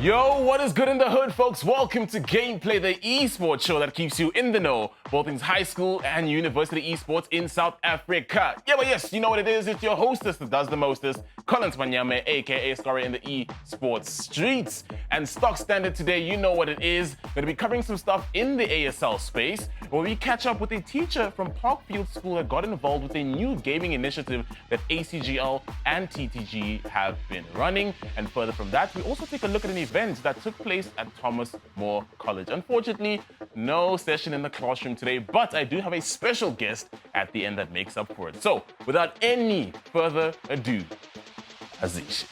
Yo, what is good in the hood, folks? Welcome to Gameplay, the eSports show that keeps you in the know, both things high school and university eSports in South Africa. Yeah, but yes, you know what it is. It's your hostess that does the mostest, Collins Manyame, aka Scarry in the eSports streets. And stock standard today, you know what it is. We're going to be covering some stuff in the ASL space, where we catch up with a teacher from Parkfield School that got involved with a new gaming initiative that ACGL and TTG have been running. And further from that, we also take a look at an event that took place at Thomas More College. Unfortunately, no session in the classroom today, but I do have a special guest at the end that makes up for it. So, without any further ado, Aziz.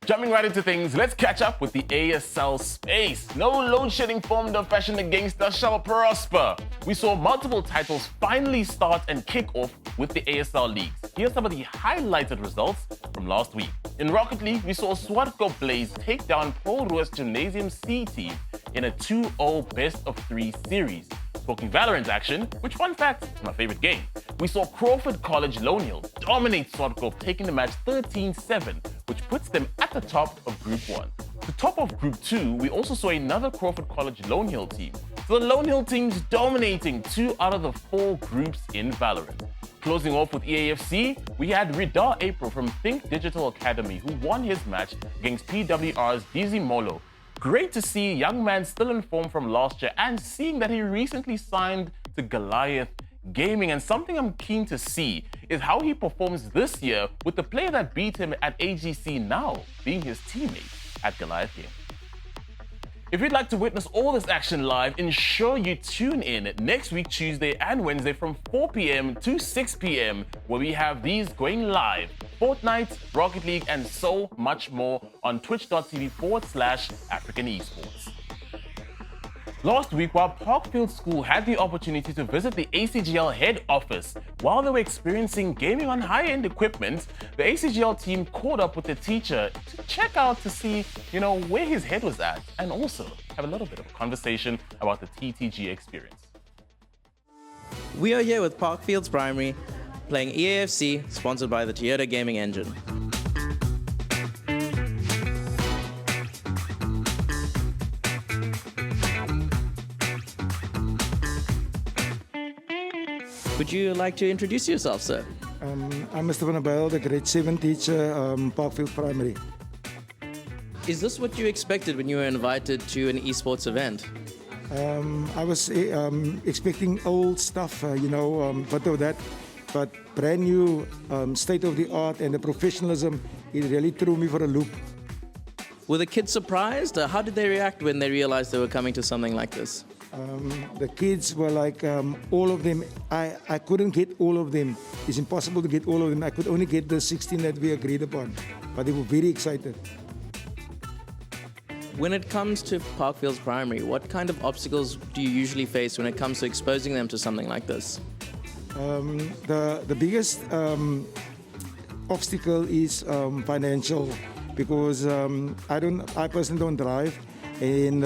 Jumping right into things, let's catch up with the ASL space. No load shedding form of fashion against us shall prosper. We saw multiple titles finally start and kick off with the ASL leagues. Here's some of the highlighted results from last week. In Rocket League, we saw Swartko Blaze take down Paul Roos Gymnasium C team in a 2-0 best-of-3 series. Talking Valorant action, which fun fact, is my favorite game. We saw Crawford College Lone Hill dominate Swartko, taking the match 13-7, which puts them at the top of Group 1. To top of Group 2, we also saw another Crawford College Lone Hill team. So the Lone Hill teams dominating 2 out of the 4 groups in Valorant. Closing off with EAFC, we had Ridar April from Think Digital Academy, who won his match against PWR's Dizzy Molo. Great to see a young man still in form from last year and seeing that he recently signed to Goliath Gaming. And something I'm keen to see is how he performs this year with the player that beat him at AGC now being his teammate at Goliath Gaming. If you'd like to witness all this action live, ensure you tune in next week, Tuesday and Wednesday from 4 p.m. to 6 p.m. where we have these going live. Fortnite, Rocket League, and so much more on twitch.tv/African eSports. Last week, while Parkfield School had the opportunity to visit the ACGL head office while they were experiencing gaming on high-end equipment, the ACGL team caught up with the teacher to check out to see, where his head was at, and also have a little bit of a conversation about the TTG experience. We are here with Parkfields Primary, playing EAFC, sponsored by the Toyota Gaming Engine. Would you like to introduce yourself, sir? I'm Mr. Van der Bijl, the grade 7 teacher, Parkfield Primary. Is this what you expected when you were invited to an esports event? I was expecting old stuff, but of that, but brand new, state of the art and the professionalism, it really threw me for a loop. Were the kids surprised? How did they react when they realized they were coming to something like this? The kids were like, all of them, I couldn't get all of them. It's impossible to get all of them. I could only get the 16 that we agreed upon, but they were very excited. When it comes to Parkfields Primary, what kind of obstacles do you usually face when it comes to exposing them to something like this? The biggest obstacle is financial, because I personally don't drive. And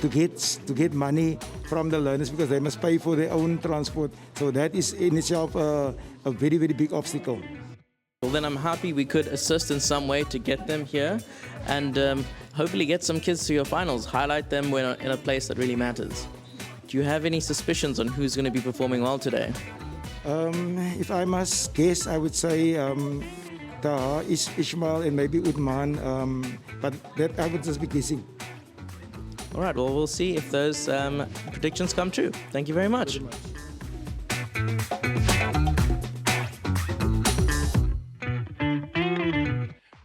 to get money from the learners, because they must pay for their own transport. So that is in itself a very, very big obstacle. Well, then I'm happy we could assist in some way to get them here and hopefully get some kids to your finals, highlight them when in a place that really matters. Do you have any suspicions on who's going to be performing well today? If I must guess, I would say Taha, Ishmael, and maybe Udman, but that I would just be guessing. All right, well, we'll see if those predictions come true. Thank you very much.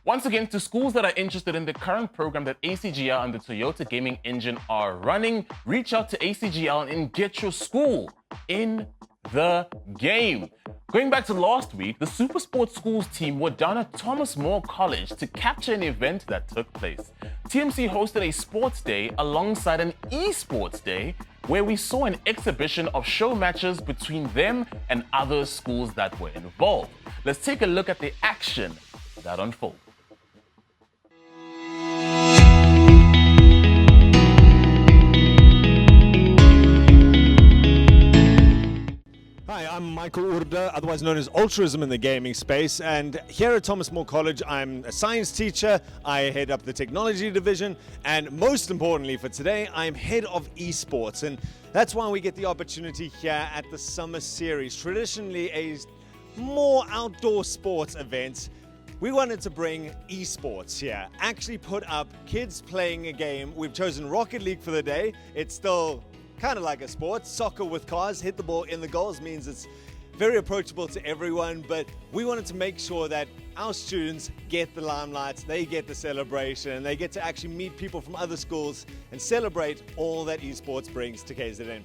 Once again, to schools that are interested in the current program that ACGL and the Toyota Gaming Engine are running, reach out to ACGL and get your school in the game. Going back to last week, the SuperSport schools team were down at Thomas More College to capture an event that took place. TMC hosted a sports day alongside an eSports day where we saw an exhibition of show matches between them and other schools that were involved. Let's take a look at the action that unfolded. Hi, I'm Michael Urda, otherwise known as Altruism in the gaming space, and here at Thomas More College, I'm a science teacher, I head up the technology division, and most importantly for today, I'm head of eSports, and that's why we get the opportunity here at the Summer Series, traditionally a more outdoor sports event. We wanted to bring eSports here, actually put up kids playing a game. We've chosen Rocket League for the day. It's still kind of like a sport. Soccer with cars, hit the ball in the goals means it's very approachable to everyone, but we wanted to make sure that our students get the limelight, they get the celebration, and they get to actually meet people from other schools and celebrate all that eSports brings to KZN.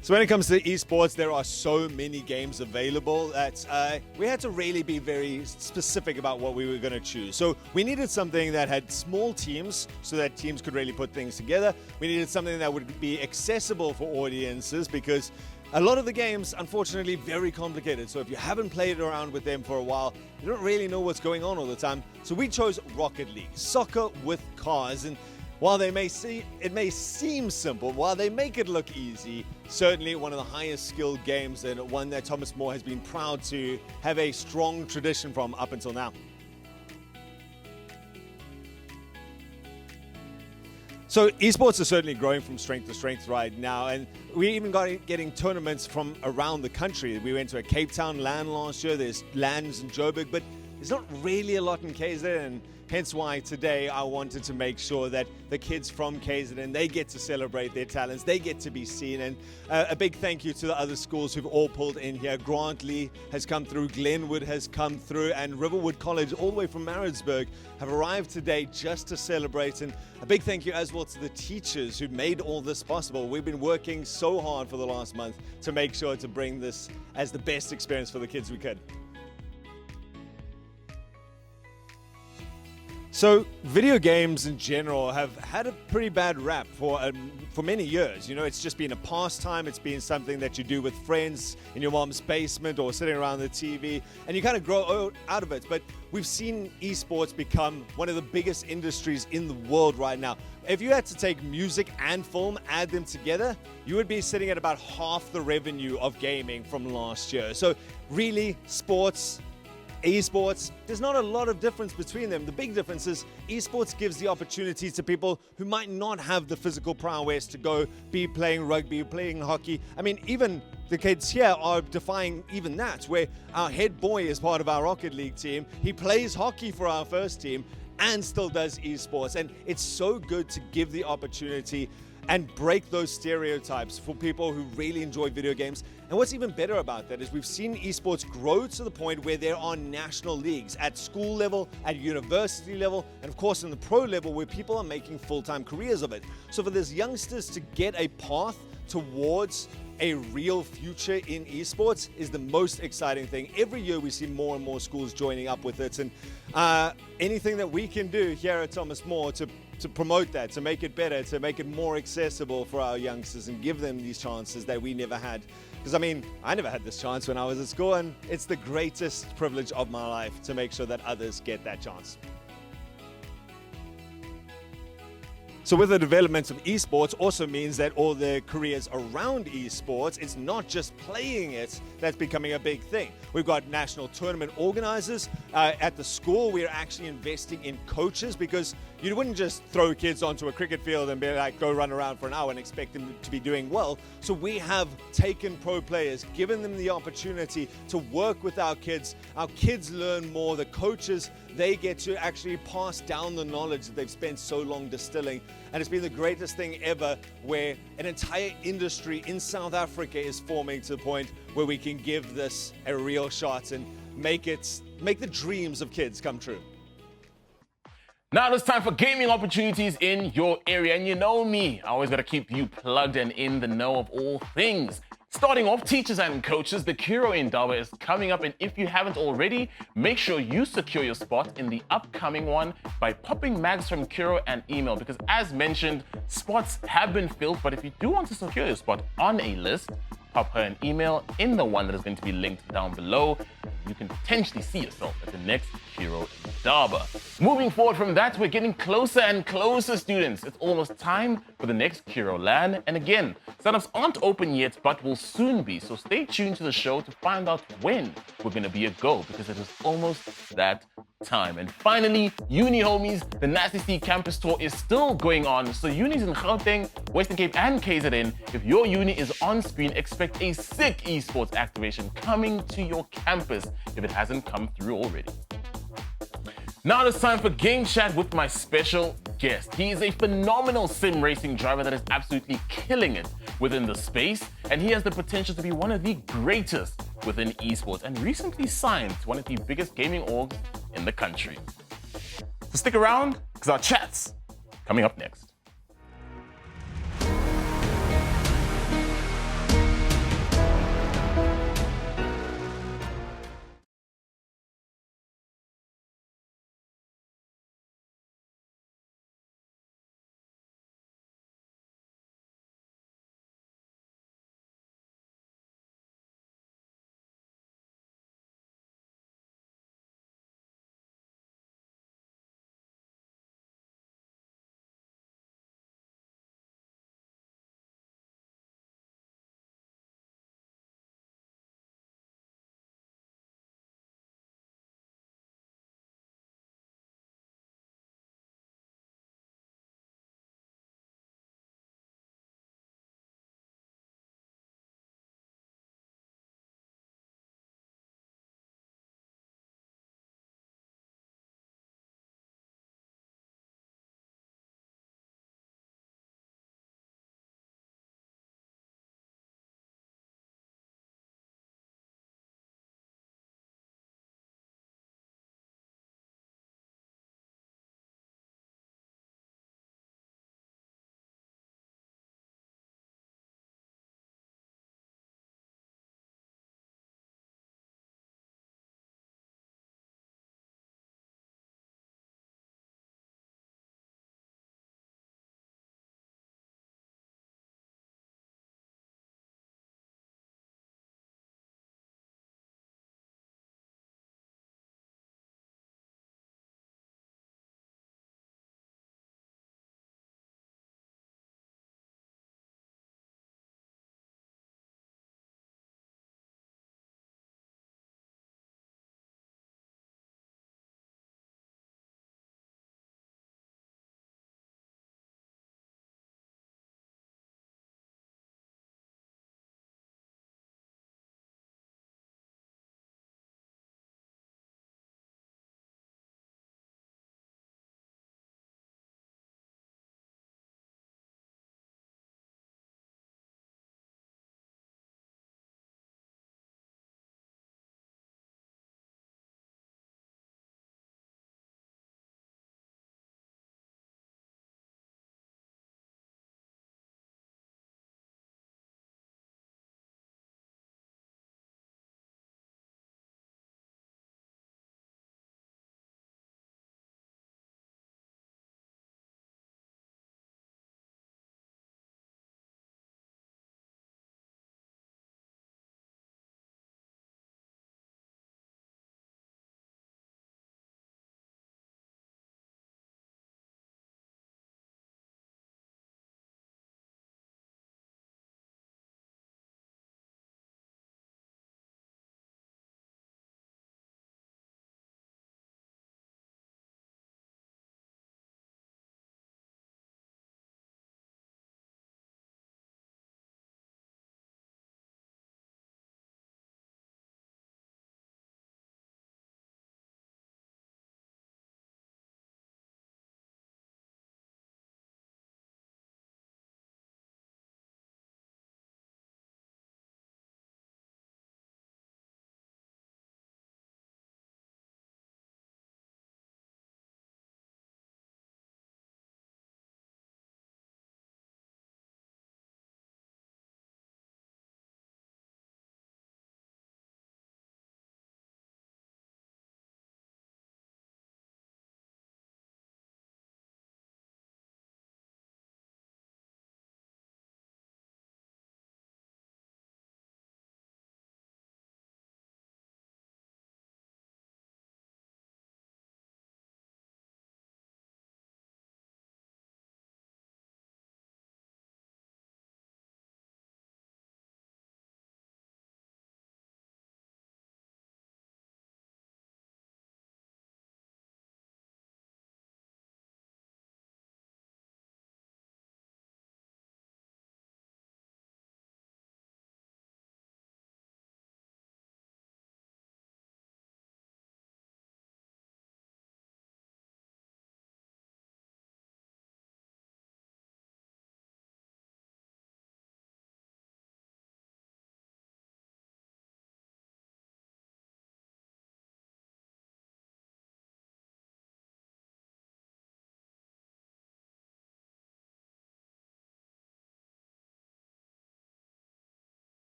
So when it comes to eSports, there are so many games available that we had to really be very specific about what we were going to choose. So we needed something that had small teams so that teams could really put things together. We needed something that would be accessible for audiences because a lot of the games, unfortunately, very complicated. So if you haven't played around with them for a while, you don't really know what's going on all the time. So we chose Rocket League, soccer with cars. And while it may seem simple, while they make it look easy, certainly one of the highest skilled games and one that Thomas More has been proud to have a strong tradition from up until now. So esports are certainly growing from strength to strength right now, and we even getting tournaments from around the country. We went to a Cape Town LAN last year, there's LANs in Joburg, but there's not really a lot in KZN, and hence why today I wanted to make sure that the kids from KZN, they get to celebrate their talents, they get to be seen, and a big thank you to the other schools who've all pulled in here. Grantley has come through, Glenwood has come through, and Riverwood College all the way from Maritzburg have arrived today just to celebrate, and a big thank you as well to the teachers who made all this possible. We've been working so hard for the last month to make sure to bring this as the best experience for the kids we could. So video games in general have had a pretty bad rap for many years. You know, it's just been a pastime. It's been something that you do with friends in your mom's basement or sitting around the TV, and you kind of grow out of it. But we've seen esports become one of the biggest industries in the world right now. If you had to take music and film, add them together, you would be sitting at about half the revenue of gaming from last year. So really, sports, esports, there's not a lot of difference between them. The big difference is esports gives the opportunity to people who might not have the physical prowess to go be playing rugby, playing hockey. I mean, even the kids here are defying even that, where our head boy is part of our Rocket League team. He plays hockey for our first team and still does esports. And it's so good to give the opportunity and break those stereotypes for people who really enjoy video games. And what's even better about that is we've seen esports grow to the point where there are national leagues at school level, at university level, and of course in the pro level where people are making full-time careers of it. So for these youngsters to get a path towards a real future in esports is the most exciting thing. Every year we see more and more schools joining up with it, and anything that we can do here at Thomas More to promote that, to make it better, to make it more accessible for our youngsters and give them these chances that we never had. Because I mean, I never had this chance when I was at school, and it's the greatest privilege of my life to make sure that others get that chance. So with the development of esports also means that all the careers around esports, it's not just playing it that's becoming a big thing. We've got national tournament organizers. At the school, we're actually investing in coaches because you wouldn't just throw kids onto a cricket field and be like, go run around for an hour and expect them to be doing well. So we have taken pro players, given them the opportunity to work with our kids. Our kids learn more. The coaches, they get to actually pass down the knowledge that they've spent so long distilling. And it's been the greatest thing ever, where an entire industry in South Africa is forming to the point where we can give this a real shot and make the dreams of kids come true. Now it's time for gaming opportunities in your area. And you know me, I always got to keep you plugged and in the know of all things. Starting off, teachers and coaches, the Kuro Indaba is coming up, and if you haven't already, make sure you secure your spot in the upcoming one by popping Mags from Kuro an email, because as mentioned, spots have been filled, but if you do want to secure your spot on a list, pop her an email in the one that is going to be linked down below. You can potentially see yourself at the next Kuro Indaba. Moving forward from that, we're getting closer and closer, students. It's almost time for the next Kuro LAN. And again, Signups aren't open yet, but will soon be, so stay tuned to the show to find out when we're going to be a go, because it is almost that time. And finally, uni homies, the Nasty C campus tour is still going on, so unis in Gauteng, Western Cape and KZN, if your uni is on screen, expect a sick esports activation coming to your campus if it hasn't come through already. Now it's time for Game Chat with my special guest. He is a phenomenal sim racing driver that is absolutely killing it within the space, and he has the potential to be one of the greatest within esports, and recently signed to one of the biggest gaming orgs in the country. So stick around, because our chat's coming up next.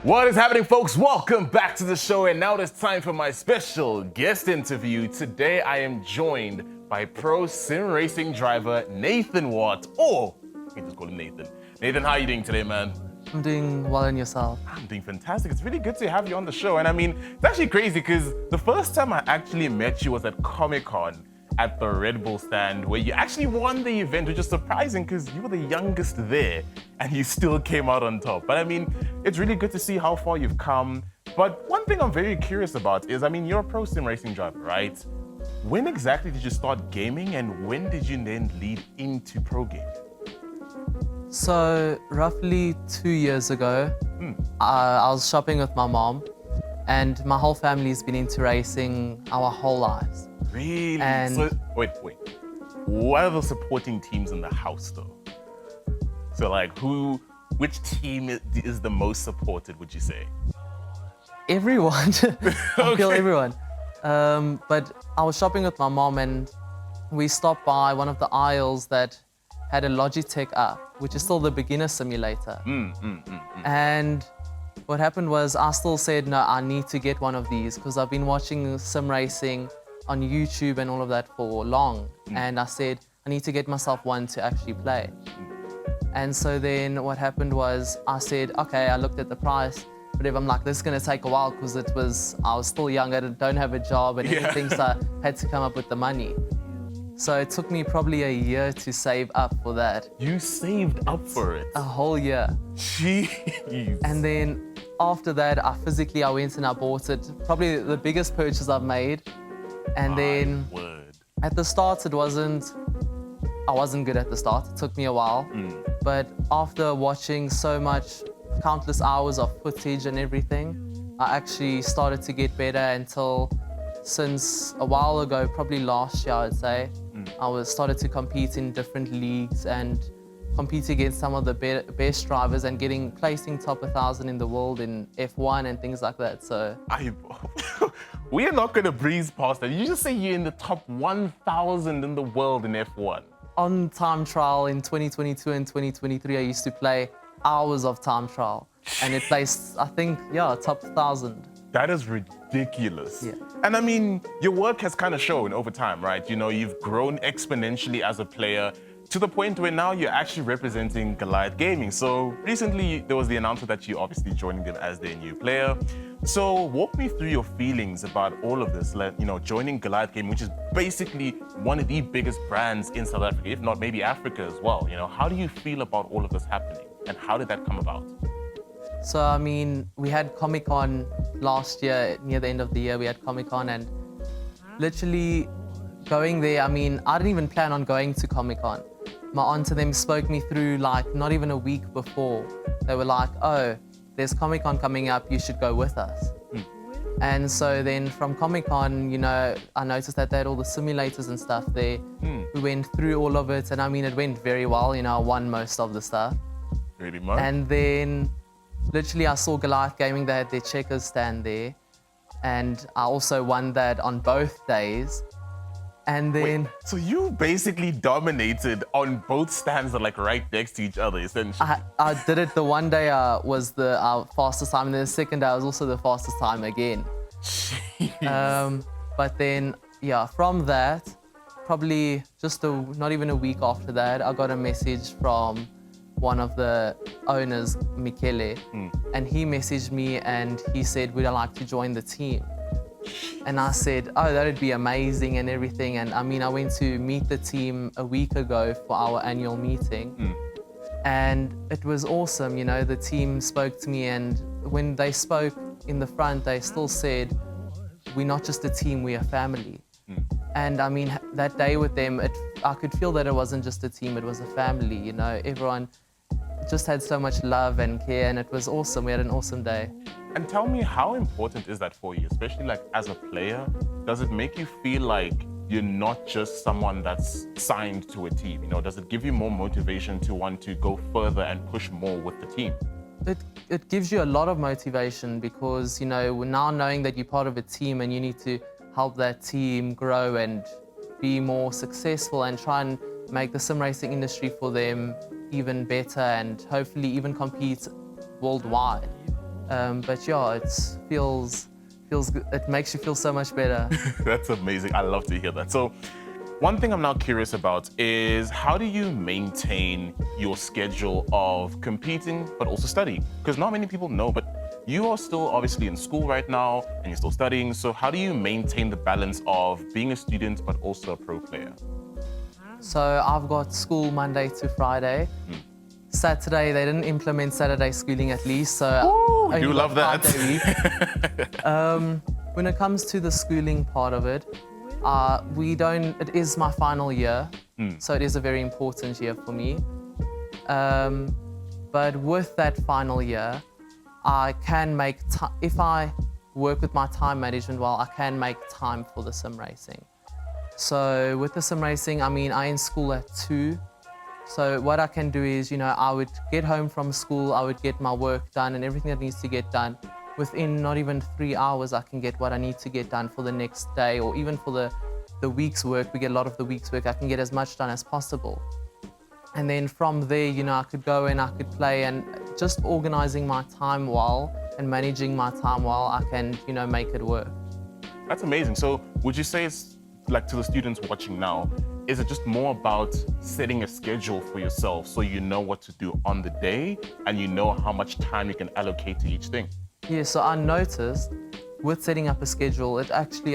What is happening, folks? Welcome back to the show, and now it's time for my special guest interview. Today, I am joined by pro sim racing driver Nathan Watt, or we can just call him Nathan. Nathan, how are you doing today, man? I'm doing well, and yourself? I'm doing fantastic. It's really good to have you on the show, and I mean, it's actually crazy because the first time I actually met you was at Comic-Con at the Red Bull stand, where you actually won the event, which is surprising because you were the youngest there and you still came out on top. But I mean, it's really good to see how far you've come. But one thing I'm very curious about is, I mean, you're a pro sim racing driver, right? When exactly did you start gaming, and when did you then lead into pro gaming? So, roughly 2 years ago, I was shopping with my mom, and my whole family's been into racing our whole lives. Really? And so, wait. What are the supporting teams in the house, though? So, like, which team is the most supported, would you say? everyone, I feel everyone. But I was shopping with my mom, and we stopped by one of the aisles that had a Logitech app, which is still the beginner simulator. And what happened was I still said, no, I need to get one of these because I've been watching sim racing on YouTube and all of that for long. And I said, I need to get myself one to actually play. And so then what happened was I said, okay, I looked at the price, but if I'm like, this is gonna take a while because I was still young, I don't have a job and everything, so I had to come up with the money. So it took me probably a year to save up for that. You saved up for it? A whole year. Jeez. And then after that, I went and I bought it. Probably the biggest purchase I've made. And then at the start, I wasn't good at the start. It took me a while. But after watching countless hours of footage and everything, I actually started to get better until since a while ago, probably last year, I would say, I started to compete in different leagues and compete against some of the best drivers and placing top 1,000 in the world in F1 and things like that. So we are not going to breeze past that. You just say you're in the top 1,000 in the world in F1. On time trial in 2022 and 2023, I used to play hours of time trial, and it placed, I think, top 1,000. That is ridiculous. Yeah. And I mean, your work has kind of shown over time, right? You know, you've grown exponentially as a player to the point where now you're actually representing Goliath Gaming. So recently there was the announcement that you're obviously joining them as their new player. So walk me through your feelings about all of this, joining Goliath Gaming, which is basically one of the biggest brands in South Africa, if not maybe Africa as well. You know, how do you feel about all of this happening, and how did that come about? So, I mean, we had Comic-Con last year, near the end of the year, we had Comic-Con, and literally going there, I mean, I didn't even plan on going to Comic-Con. My aunt and them spoke me through, like, not even a week before. They were like, oh, there's Comic-Con coming up, you should go with us. And so then from Comic-Con, I noticed that they had all the simulators and stuff there. We went through all of it, and I mean, it went very well. I won most of the stuff. Really much? And then literally I saw Goliath Gaming, they had their checkers stand there. And I also won that on both days. And then... Wait, so you basically dominated on both stands that are like right next to each other, essentially. I did it the one day was our fastest time, and then the second day was also the fastest time again. But then, from that, probably just not even a week after that, I got a message from one of the owners, Michele, and he messaged me and he said, would I like to join the team? And I said, oh, that'd be amazing and everything. And I mean, I went to meet the team a week ago for our annual meeting. And it was awesome. The team spoke to me, and when they spoke in the front, they still said, we're not just a team, we're a family. And I mean, that day with them, I could feel that it wasn't just a team, it was a family. Everyone just had so much love and care, and it was awesome. We had an awesome day. And tell me, how important is that for you, especially like as a player? Does it make you feel like you're not just someone that's signed to a team? Does it give you more motivation to want to go further and push more with the team? It gives you a lot of motivation because, now knowing that you're part of a team and you need to help that team grow and be more successful and try and make the sim racing industry for them even better and hopefully even compete worldwide. But yeah, it makes you feel so much better. That's amazing. I love to hear that. So one thing I'm now curious about is how do you maintain your schedule of competing but also studying? Because not many people know, but you are still obviously in school right now and you're still studying. So how do you maintain the balance of being a student but also a pro player? So I've got school Monday to Friday. Saturday, they didn't implement Saturday schooling at least, so I do love that. When it comes to the schooling part of it, it is my final year, so it is a very important year for me. But with that final year, I can make if I work with my time management well, I can make time for the sim racing. So with the sim racing, I mean, I in school at 2. So what I can do is, I would get home from school, I would get my work done and everything that needs to get done. Within not even 3 hours, I can get what I need to get done for the next day, or even for the week's work. We get a lot of the week's work. I can get as much done as possible. And then from there, I could go and I could play, and just organizing my time well and managing my time well, I can, make it work. That's amazing. So would you say it's like to the students watching now, is it just more about setting a schedule for yourself so you know what to do on the day and you know how much time you can allocate to each thing? Yeah, so I noticed with setting up a schedule, it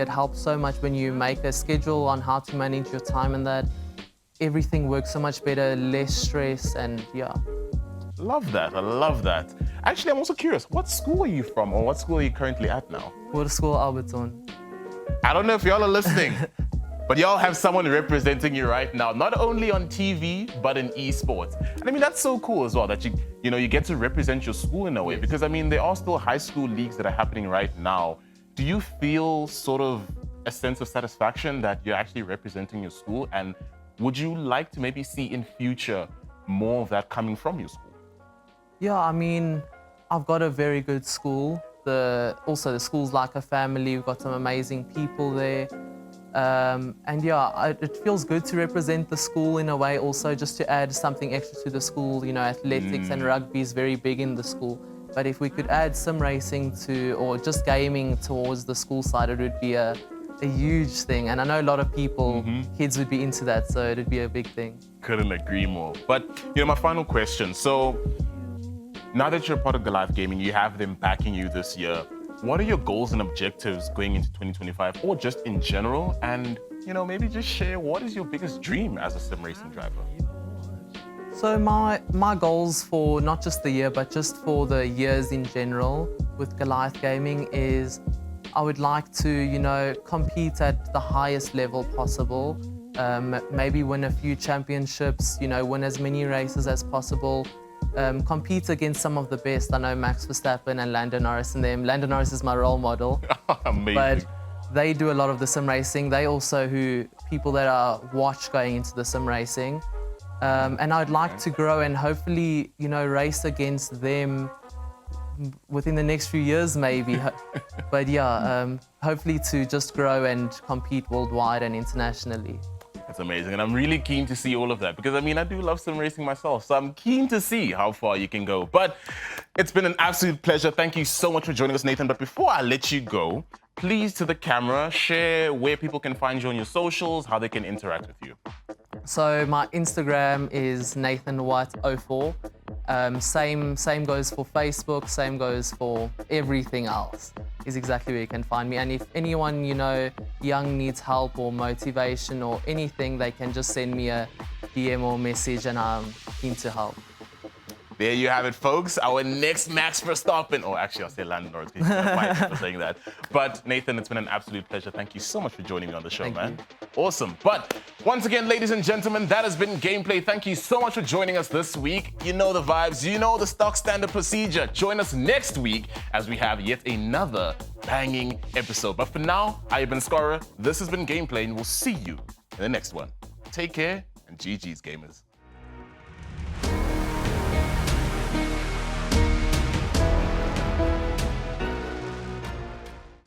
helps so much when you make a schedule on how to manage your time, and that everything works so much better, less stress, and yeah. Love that, I love that. Actually, I'm also curious, what school are you from, or what school are you currently at now? Water School Alberton. I don't know if y'all are listening, but y'all have someone representing you right now, not only on TV, but in eSports. And I mean, that's so cool as well, that you get to represent your school in a way, because I mean, there are still high school leagues that are happening right now. Do you feel sort of a sense of satisfaction that you're actually representing your school? And would you like to maybe see in future more of that coming from your school? Yeah, I mean, I've got a very good school. Also, the school's like a family. We've got some amazing people there. And yeah, it feels good to represent the school in a way, also just to add something extra to the school. Athletics and rugby is very big in the school. But if we could add sim racing or just gaming towards the school side, it would be a huge thing. And I know a lot of people, kids would be into that, so it'd be a big thing. Couldn't agree more. But, my final question. So, now that you're part of Goliath Gaming, you have them backing you this year. What are your goals and objectives going into 2025, or just in general? And, maybe just share, what is your biggest dream as a sim racing driver? So my goals for not just the year, but just for the years in general with Goliath Gaming is I would like to, compete at the highest level possible. Maybe win a few championships, win as many races as possible. Compete against some of the best. I know Max Verstappen and Lando Norris and them. Lando Norris is my role model. Amazing. But they do a lot of the sim racing. They also people that are watch going into the sim racing. And I'd like to grow and hopefully, race against them within the next few years maybe. But yeah, hopefully to just grow and compete worldwide and internationally. That's amazing, and I'm really keen to see all of that, because I mean, I do love sim racing myself, so I'm keen to see how far you can go. But it's been an absolute pleasure. Thank you so much for joining us, Nathan. But before I let you go, please, to the camera, share where people can find you on your socials, how they can interact with you. So my Instagram is NathanWhite04. Same goes for Facebook, same goes for everything else. Is exactly where you can find me. And if anyone, young needs help or motivation or anything, they can just send me a DM or message and I'm keen to help. There you have it, folks. Our next Max Verstappen. Oh, actually, I'll say Lando Norris for saying that. But Nathan, it's been an absolute pleasure. Thank you so much for joining me on the show, man. Awesome. But once again, ladies and gentlemen, that has been Gameplay. Thank you so much for joining us this week. You know the vibes. You know the stock standard procedure. Join us next week as we have yet another banging episode. But for now, I've been Scorer. This has been Gameplay, and we'll see you in the next one. Take care, and GG's, gamers.